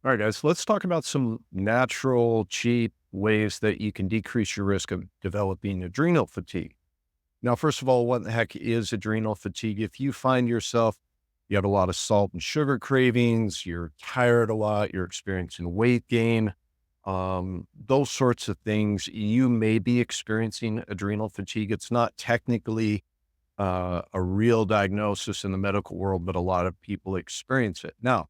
All right, guys, let's talk about some natural, cheap ways that you can decrease your risk of developing adrenal fatigue. Now, first of all, what the heck is adrenal fatigue? If you find yourself, you have a lot of salt and sugar cravings, you're tired a lot, you're experiencing weight gain, those sorts of things, you may be experiencing adrenal fatigue. It's not technically a real diagnosis in the medical world, but a lot of people experience it. Now,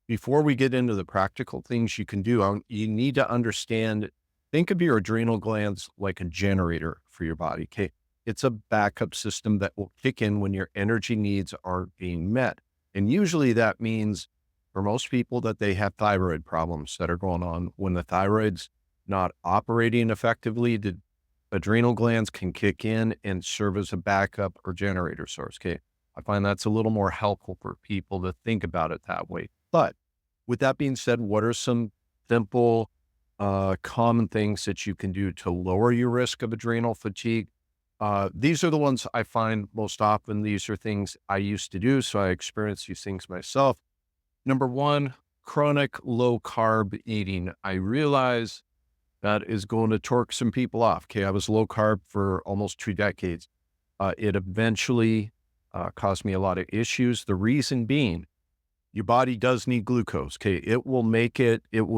before we get into the practical things you can do, you need to understand, think of your adrenal glands like a generator for your body. Okay. It's a backup system that will kick in when your energy needs aren't being met. And usually that means for most people that they have thyroid problems that are going on. When the thyroid's not operating effectively, the adrenal glands can kick in and serve as a backup or generator source. Okay. I find that's a little more helpful for people to think about it that way. But with that being said, what are some simple, common things that you can do to lower your risk of adrenal fatigue? These are the ones I find most often. These are things I used to do, so I experienced these things myself. Number one, chronic low carb eating. I realize that is going to torque some people off. Okay, I was low carb for almost 2 decades. It eventually caused me a lot of issues. The reason being, your body does need glucose. Okay. It will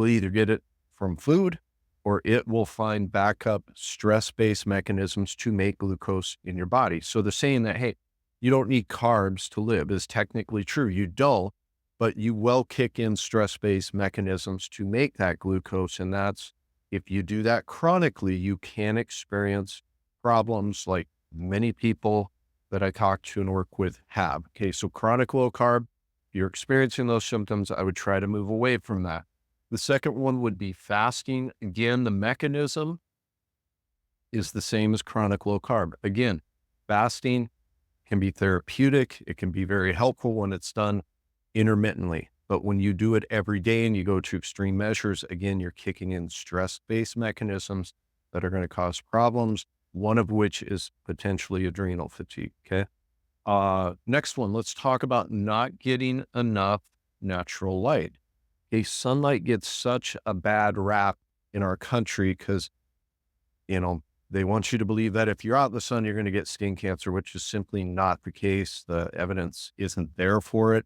either get it from food or it will find backup stress based mechanisms to make glucose in your body. So the saying that, hey, you don't need carbs to live is technically true. You don't, but you will kick in stress based mechanisms to make that glucose. And that's, if you do that chronically, you can experience problems like many people that I talk to and work with have. Okay. So chronic low carb, you're experiencing those symptoms, I would try to move away from that. The second one would be fasting. Again, the mechanism is the same as chronic low carb. Again, fasting can be therapeutic. It can be very helpful when it's done intermittently. But when you do it every day and you go to extreme measures, again, you're kicking in stress based mechanisms that are going to cause problems, one of which is potentially adrenal fatigue. Okay. Next one, let's talk about not getting enough natural light. Okay, sunlight gets such a bad rap in our country because, you know, they want you to believe that if you're out in the sun, you're going to get skin cancer, which is simply not the case. The evidence isn't there for it.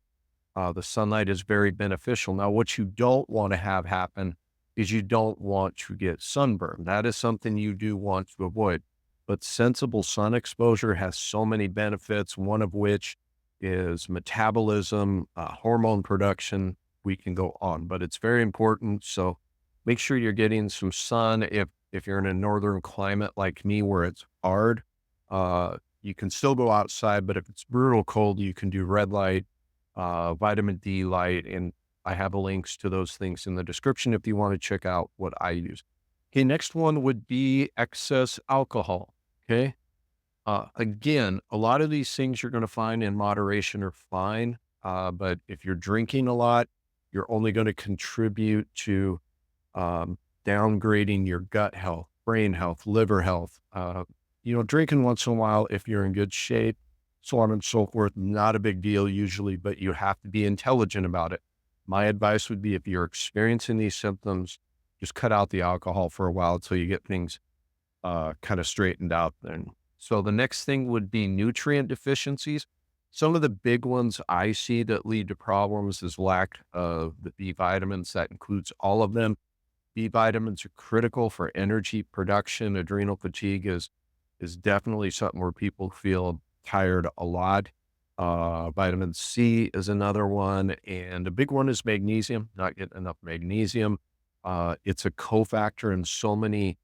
The sunlight is very beneficial. Now, what you don't want to have happen is you don't want to get sunburned. That is something you do want to avoid. But sensible sun exposure has so many benefits, one of which is metabolism, hormone production. We can go on, but it's very important. So make sure you're getting some sun. If you're in a northern climate like me where it's hard, you can still go outside, but if it's brutal cold, you can do red light, vitamin D light, and I have links to those things in the description if you want to check out what I use. Okay, next one would be excess alcohol. Okay. Again, a lot of these things you're going to find in moderation are fine. But if you're drinking a lot, you're only going to contribute to downgrading your gut health, brain health, liver health. Drinking once in a while, if you're in good shape, so on and so forth, not a big deal usually, but you have to be intelligent about it. My advice would be if you're experiencing these symptoms, just cut out the alcohol for a while until you get things kind of straightened out then. So the next thing would be nutrient deficiencies. Some of the big ones I see that lead to problems is lack of the B vitamins. That includes all of them. B vitamins are critical for energy production. Adrenal fatigue is definitely something where people feel tired a lot. Vitamin C is another one. And a big one is magnesium, not getting enough magnesium. It's a cofactor in so many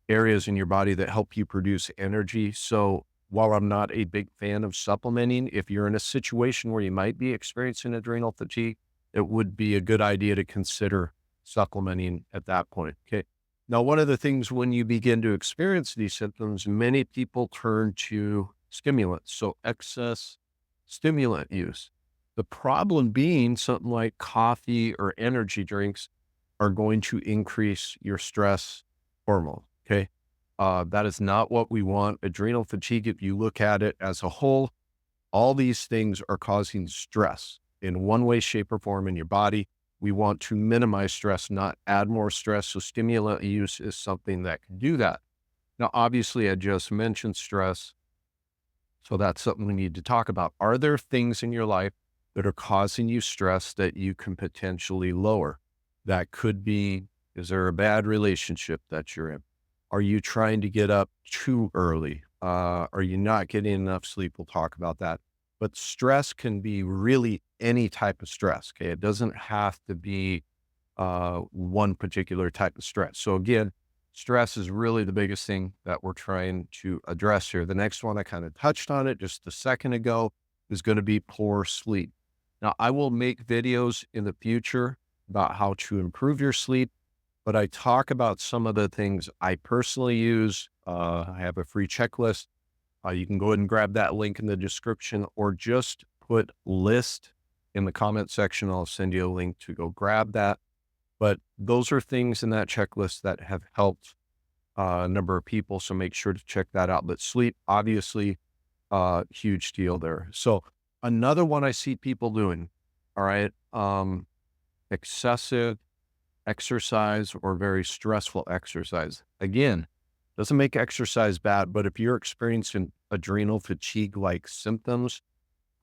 areas in your body that help you produce energy. So while I'm not a big fan of supplementing, if you're in a situation where you might be experiencing adrenal fatigue, it would be a good idea to consider supplementing at that point. Okay. Now, one of the things when you begin to experience these symptoms, many people turn to stimulants. So excess stimulant use. The problem being something like coffee or energy drinks are going to increase your stress hormone. Okay. That is not what we want. Adrenal fatigue, if you look at it as a whole, all these things are causing stress in one way, shape, or form in your body. We want to minimize stress, not add more stress. So stimulant use is something that can do that. Now, obviously, I just mentioned stress. So that's something we need to talk about. Are there things in your life that are causing you stress that you can potentially lower? That could be, is there a bad relationship that you're in? Are you trying to get up too early? Are you not getting enough sleep? We'll talk about that. But stress can be really any type of stress. Okay. It doesn't have to be one particular type of stress. So again, stress is really the biggest thing that we're trying to address here. The next one, I kind of touched on it just a second ago, is going to be poor sleep. Now, I will make videos in the future about how to improve your sleep, but I talk about some of the things I personally use. I have a free checklist. You can go ahead and grab that link in the description, or just put list in the comment section. I'll send you a link to go grab that. But those are things in that checklist that have helped a number of people. So make sure to check that out. But sleep, obviously, huge deal there. So another one I see people doing, all right, excessive exercise or very stressful exercise. Again, doesn't make exercise bad, but if you're experiencing adrenal fatigue-like symptoms,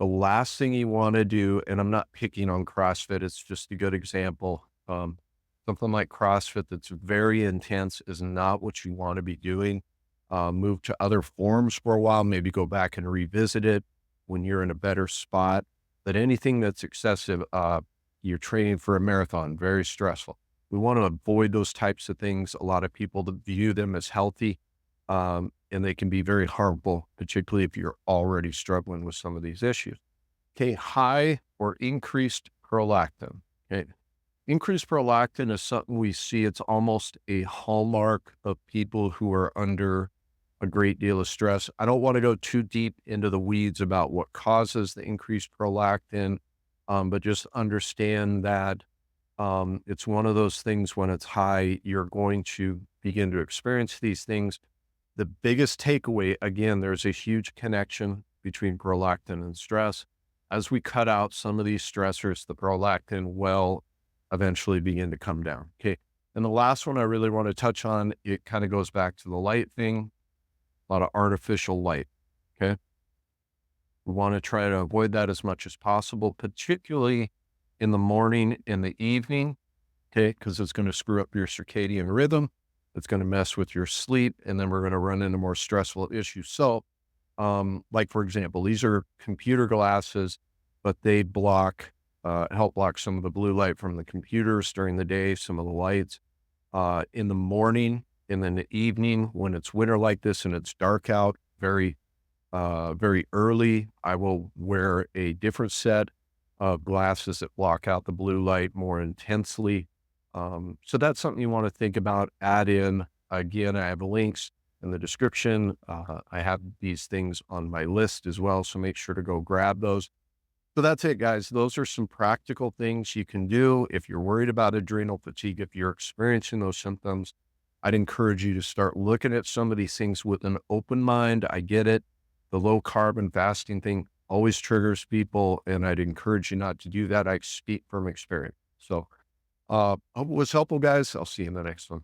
the last thing you want to do, and I'm not picking on CrossFit, it's just a good example. Something like CrossFit that's very intense is not what you want to be doing. Move to other forms for a while, maybe go back and revisit it when you're in a better spot. But anything that's excessive, you're training for a marathon, very stressful. We want to avoid those types of things. A lot of people view them as healthy, and they can be very harmful, particularly if you're already struggling with some of these issues. Okay, high or increased prolactin. Okay. Increased prolactin is something we see. It's almost a hallmark of people who are under a great deal of stress. I don't want to go too deep into the weeds about what causes the increased prolactin, but just understand that it's one of those things. When it's high, you're going to begin to experience these things. The biggest takeaway, again, there's a huge connection between prolactin and stress. As we cut out some of these stressors, the prolactin will eventually begin to come down. Okay. And the last one I really want to touch on, it kind of goes back to the light thing, a lot of artificial light. Okay. We want to try to avoid that as much as possible, particularly in the morning and the evening. Okay. Because it's going to screw up your circadian rhythm. It's going to mess with your sleep, and then we're going to run into more stressful issues. So, like for example, these are computer glasses, but they help block some of the blue light from the computers during the day, some of the lights, in the morning, and then the evening when it's winter like this and it's dark out very early. I will wear a different set of glasses that block out the blue light more intensely. So that's something you want to think about. Add in, again, I have links in the description. I have these things on my list as well, so make sure to go grab those. So that's it, guys. Those are some practical things you can do if you're worried about adrenal fatigue. If you're experiencing those symptoms, I'd encourage you to start looking at some of these things with an open mind. I get it. The low carbon fasting thing always triggers people, and I'd encourage you not to do that. I speak from experience. So, hope it was helpful, guys. I'll see you in the next one.